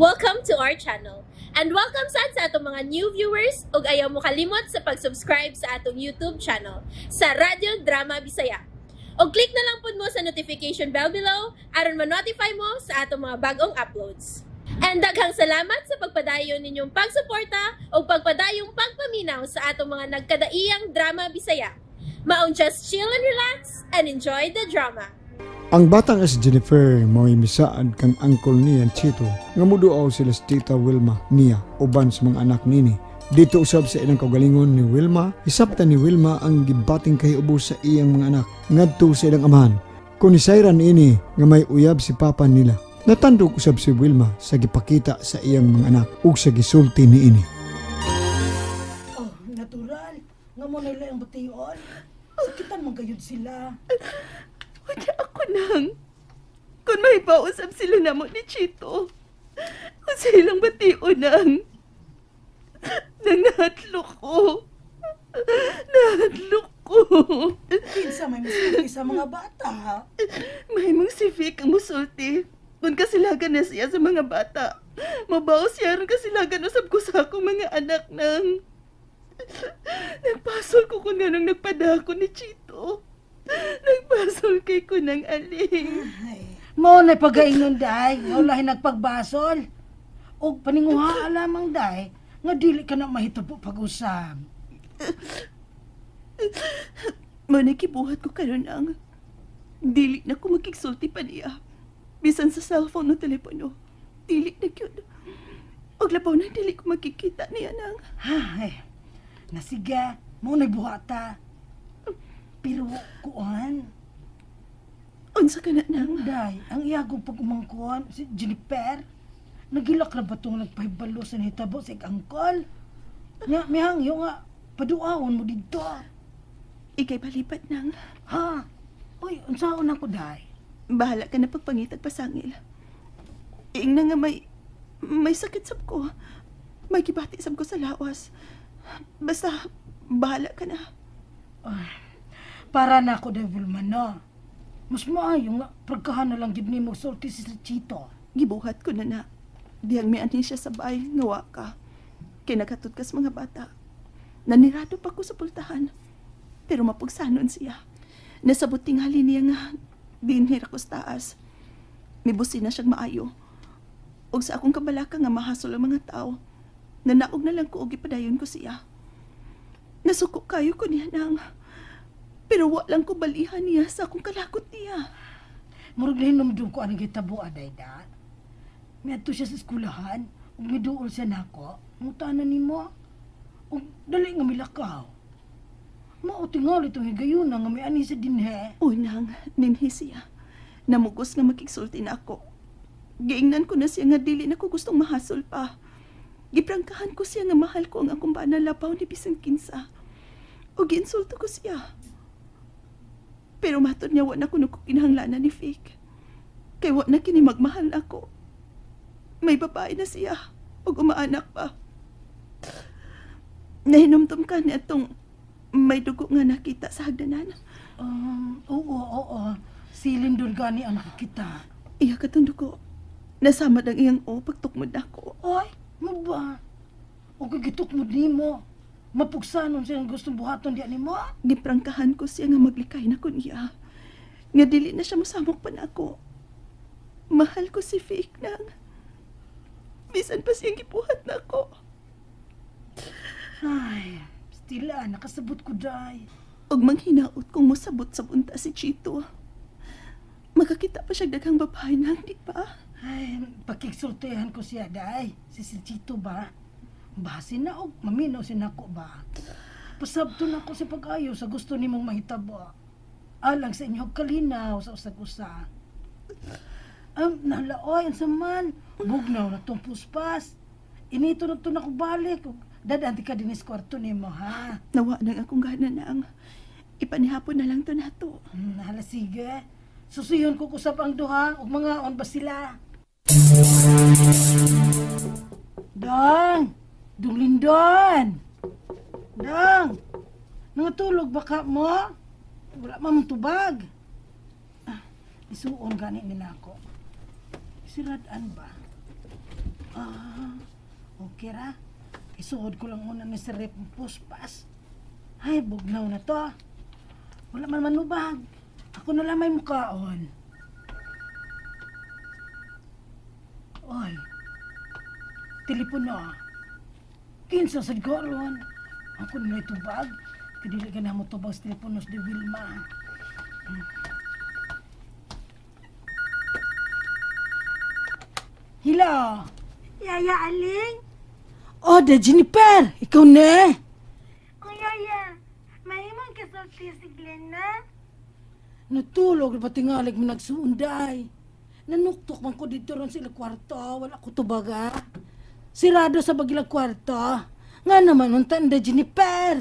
Welcome to our channel. And welcome sa atong mga new viewers ug ayaw mo kalimot sa pag-subscribe sa atong YouTube channel sa Radyo Drama Bisaya. O click na lang pud mo sa notification bell below aron ma-notify mo sa atong mga bagong uploads. And daghang salamat sa pagpadayon ninyong pagsuporta o pagpadayong pagpaminaw sa atong mga nagkadaiyang Drama Bisaya. Maun just chill and relax and enjoy the drama. Ang batang as Jennifer mo'y misaad kang angkol niya Chito nga muduaw sila sa tita Wilma niya uban sa mga anak nini. Dito usab sa ilang kaugalingon ni Wilma, hisabtan ni Wilma ang gibating kahiubo sa iyang mga anak ngadto sa ilang amahan. Kung isayran ini nga may uyab si papa nila. Natandog usab si Wilma sa gipakita sa iyang mga anak ug sa gisulti niini. Oh, natural. Nga mo nila ang batayon. Sakitan man gayud sila. Wala ako nang. Kung may pausap sila namo ni Chito, kung silang batiyo nang nahatlok ko. Nahatlok ko. Kinsa may musulti sa mga bata. May mong si Vic ang musulti. Kung kasilagan na siya sa mga bata, mabaw siya rin kasilagan usab ko sa akong mga anak nang. Nagpasol ko kung ganong nagpadako ni Chito. Nagpasol kay ko ng aling. Mo na pagainon day, wala nagpagbasol. Og paninguha lamang day, nga dili ka na mahitupo pag-usab. Manikibuhat ko karon ang dili na ko makigsulti pa niya. Bisan sa cellphone o telepono, dili na yun. Og labaw na dili ko makikita niya nang. Ay, nasiga, mo na buhata. Pero kuan, Unsa ka na nang? day, ang iyagong pag-umangkuan, si Jennifer, nagilak na ba itong nagpahibalo sa nahitabo sa angkol? Nga, mihangyo nga, paduawon mo dito. Ikay palipat nang. Ha? Uy, unsaon ako, day? Bahala ka na pagpangitag pasangil. Ing na nga may sakit sab ko. May kibati sab ko sa lawas. Basta, bahala ka na. Para na ako, Devil man, no? Mas maayo nga, pragkahan na lang gid nimo sulti si Chito. Gibuhat ko na na. Diyang may anin siya sabay, ngawa ka. Kinagatot ka sa mga bata. Nanirado pa ko sa pultahan. Pero mapugsanon siya. Nasabot tingali niya nga, dinhira ko sa taas. Mibusin na siyang maayo. Og sa akong kabalaka nga mahasol ang mga tao, nanaog na lang ko og ipadayon ko siya. Nasuko kayo ko niya nang, pero walang ko balihan niya sa akong kalakot niya. Murag hinumdum ko ang gitabo aday da. Miadto siya sa eskwelahan, ug miduol siya nako. Mutanan nimo. Ug dali nga milakaw. Mao tingali itong higayon nga may ani sa dinhe. Unang, ninhi siya. Namugos nga makigsulti na ako. Giingnan ko na siya nga dili na ko gustong mahasol pa. Giprangkahan ko siya nga mahal ko ang akong bana labaw ni bisan kinsa. O ginsulto ko siya. Pero matod niya wa na kuno ko kinahanglanan ni Fake. Kay wa na kini magmahal ako. May babae na siya ug umaanak pa. Nahinumdum ka niya itong may dugo nga nakita sa hagdanan. Oo. Silin doon gani ang nakikita. Iya katong dugo. Nasamad ang iyang pagtukmod ako. Ay, mo ba? O kagitukmod nimo. Mapugsanon siya ang gustong buhaton diyan nimo. Giprangkahan ko siya nga maglikay na ko niya. Nga dili na siya masamok pa na ako. Mahal ko si Fake nang. Bisan pa siyang gibuhat na ako. Ay, stila, nakasabot ko day. Og manghinaot kong musabot sa punta si Chito. Makakita pa siya daghang babae nang, di ba? Ay, pakiksultihan ko siya day. Si Chito ba? Basin na og maminaw sinako ba? Pasabto na ako sa pag-ayo sa gusto nimong mahitabo. Alang sa inyong kalinaw sa usag-usa. Nalaoy, ang saman. Bugnaw na itong puspas. Inito na ito na ko balik. Dadanti ka din is kwarto nimo, ha? Nawa nang akong gana nang. Ipanihapon na lang to na to. Hala, sige. Susuyon ko kusap ang duha. Ug mga on ba sila? Dang! Dunglindon! Dang! Nangatulog baka mo? Wala mamang tubag. Isuon gani nila ako. Sirad-an ba? Okay ra. Isuod ko lang muna ni si Rep Puspas. Ay, bugnaw na to. Wala man manubag. Ako na lang may mukhaon. Oy, telepono. Kinsa sad ko ron. Ako na may tubag. Kadili ka na mo tubag sa teleponos de Wilma. Hello? Yaya Aling? Oh, da Jennifer! Ikaw na! O Yaya, mahimong kasulti si Glenna? Natulog na tingalig mo nagsuunday. Nanuktok man ko dito ron sila kwarto. Wala ko tubaga. Sirado sa bagilang kwarto. Nga naman, untan da Jennifer.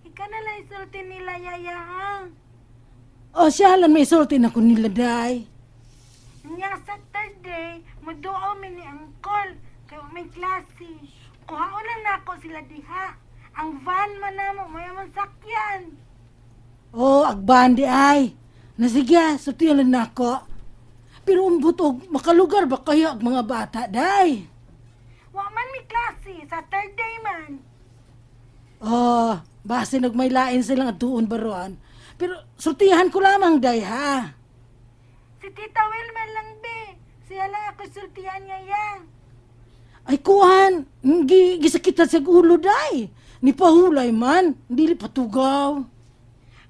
Ikaw na lang isulti nila, Yaya, ha? O siya lang may sulti na ko nila, day. Nga Saturday, muduo mi ni Angkol. Kaya may klase. Kuhaon lang na ako sila diha. Ang van man na mo, mayamang sakyan. Oh, agbandi ay. Nasige, sutiyan lang na ako. Pero umbutog, makalugar ba kaya ang mga bata, day? Wa man mi klase, Saturday man. Oh, base nagmay lain silang atuon baruan. Pero sutihan ko lamang, day, ha? Si Tita Wilma lang, be. Siya lang ako sultihan Yaya. Ay, kuhan, gisakitan sa ulo, day. Ni pahulay man, hindi patugaw.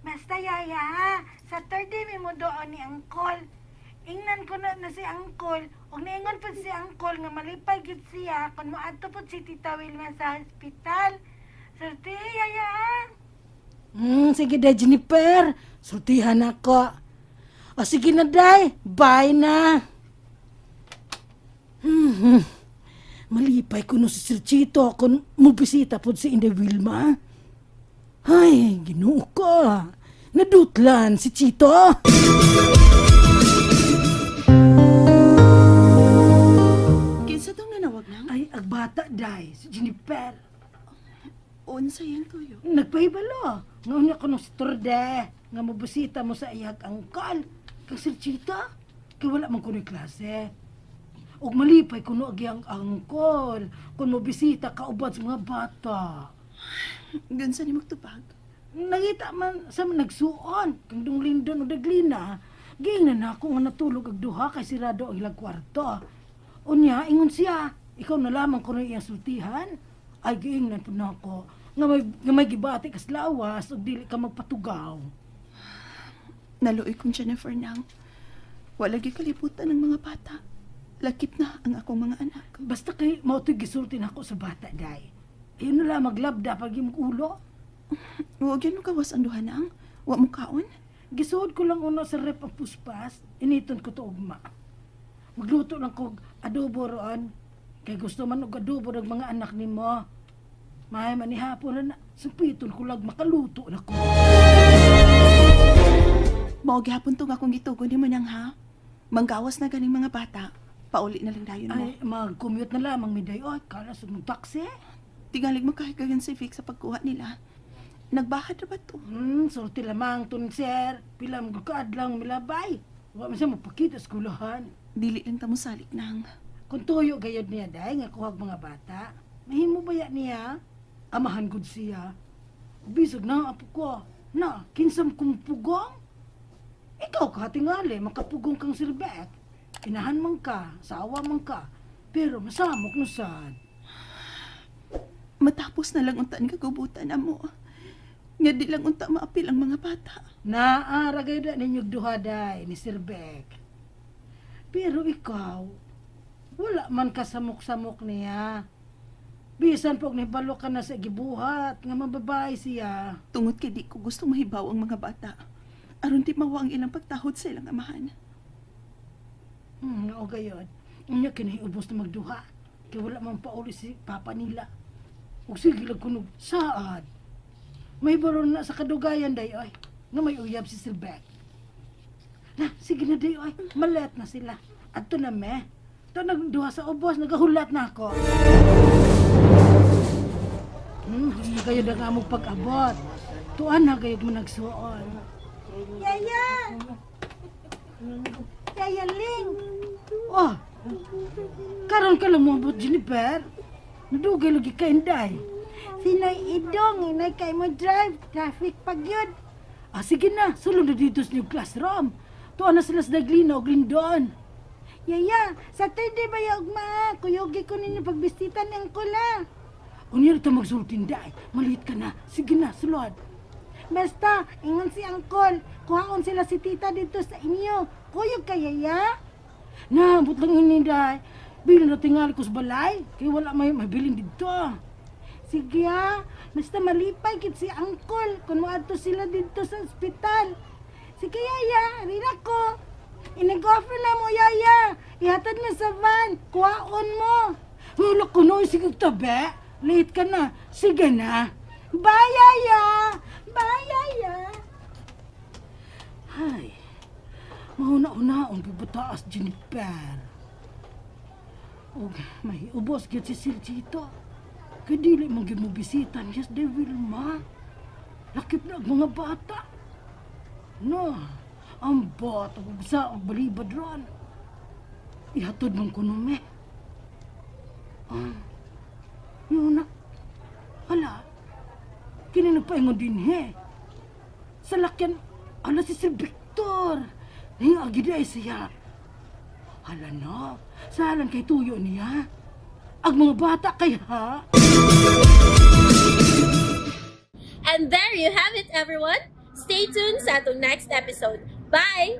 Basta Yaya, ha? Saturday may muduo ni Angkol. Ingnan ko na si Angkol. Ug niingon po si Angkol nga malipay gid siya kung moadto po si Tita Wilma sa hospital. Sulti, Yaya, ha? Sige, day, Jennifer. Sultihan ako. O, sige na, day. Bye na. Malipay ko no si Sir Chito kung mubisita po si Inday Wilma. Ay, ginoo ko. Nadutlan si Chito. Kinsa tong nanawag nang? Ay, agbata, day. Si Jennifer. Unsa yung tuyo? Nagpahibalo. Ngayon ako no si Torde. Nga mabusita mo sa iyag angkal. Kang Sir Chito. Kaya wala man ko ni klase. Ug malipay kuno agyang angkol kung mobisita ka ubad sa mga bata. Gansa ni magtupag? Nangita man sa nagsuon kang dunglindon o daglina. Giingnan na ako nga natulog ag duha kay sirado ang ilang kwarto. Unya ingon siya, ikaw na lamang kuno iyang sultihan. Ay giingnan po na ako nga may gibati kas lawas ug dili ka magpatugaw. Naluoy kong Jennifer nang. Wala kalibutan ng mga bata. Lakip na ang akong mga anak. Basta kay mautoy gisulti na ako sa bata, day. Ayun na lang maglabda pag yung ulo. Huwag yan mo gawas ang duha nang. Wa mo kaon. Gisuod ko lang uno sa rep ang puspas, initon ko to ugma. Magluto lang ko adobo roon. Kay gusto man og adobo ng mga anak nimo. May manihapon na supiton ko lang makaluto na ko. Mao gihapon tong akong gitugon ni mo nang ha. Manggawas na ganing mga bata. Pauli na lang dayon mo. Ay, mag-commute na lamang miday. Oy, kala sa mong taxi. Tingalig mo kahikagan si Vic sa pagkuha nila. Nagbahad na ba to? Sulti lamang to ni sir. Pila mo kaad lang milabay. Huwag mo siya magpakita sa kulahan. Dili lang tamo salik nang. Kung tuyo gayod niya day, nga kuhag mga bata, mahimo ba ya niya? Amahan gud siya. Bisog na apo ko. Na, kinsam kong pugong? Ikaw ka tingali, makapugong kang silbek. Inahan man ka, sawa man ka, pero masamok no sad. Matapos na lang unta ni kagubutan na mo. Nga di lang unta maapil ang mga bata. Naaragay na ninyong duhaday ni Sir Beck. Pero ikaw, wala man ka samok-samok niya. Bisan pog nibalo ka na sa gibuhat, nga mababay siya. Tungod kay di ko gusto mahibaw ang mga bata. Aron di mawa ang ilang pagtahod sa ilang amahan. O gayon. Unya kinahiubos na magduha. Kaya wala man pauli si papa nila. O sige lang kunog saad. May baron na sa kadugayan day oy. Nga may uyab si Silbeck. Na, sige na day oy. Malet na sila. At to na me. To nagduha sa ubos. Nagahulat na ako. Hindi kayo na nga mong pag-abot. Tuan na kayo mo nagsuon. Yaya! Yaya Ling! Oh! Karon ka lang mabot, Jennifer. Nadugay lagi ka, Inday. Sinoy idong, inay kay mo drive. Traffic pag yun. Sige na, sulod na dito sa new classroom. Tuwa na sila sa Daglina o Glindon. Yaya, Saturday ba yung ugma? Kuyogi ko ninyo pagbistita ng kula. Unyari ta magsultin, Day. Maliit ka na. Sige na, sulod. Basta, ingon si Angkol. Kuhaon sila si tita dito sa inyo. Kuyog ka, Yaya? Na, but lang ini, Day. Bilin na tingali ko sa balay. Kaya wala may bilin dito. Sige ha, basta malipay kit si Angkol kung maadto sila dito sa ospital. Sige, Yaya, rina ko. Inag-offer na mo, Yaya. Ihatad mo sa van. Kuhaon mo. Wala ko na, sige tabi. Late ka na. Sige na. Bye, Yaya. Bye, Yaya. Ay, mauna-unaon pibutaas, Jennifer. O, may ubos gyud si Silchito. Kadili mong gimubisitan, yes, de Wilma. Lakip na ang mga bata. No, ang bata, sa ang balibad ron. Ihatod mong kunume. Yun na. Hala, kinino pa ingon din he. Sa lakyan, ala si Sir Victor. Nang agiday siya. Hala na, salan kay tuyo niya. Ang mga bata kay ha. And there you have it, everyone. Stay tuned sa atong next episode. Bye!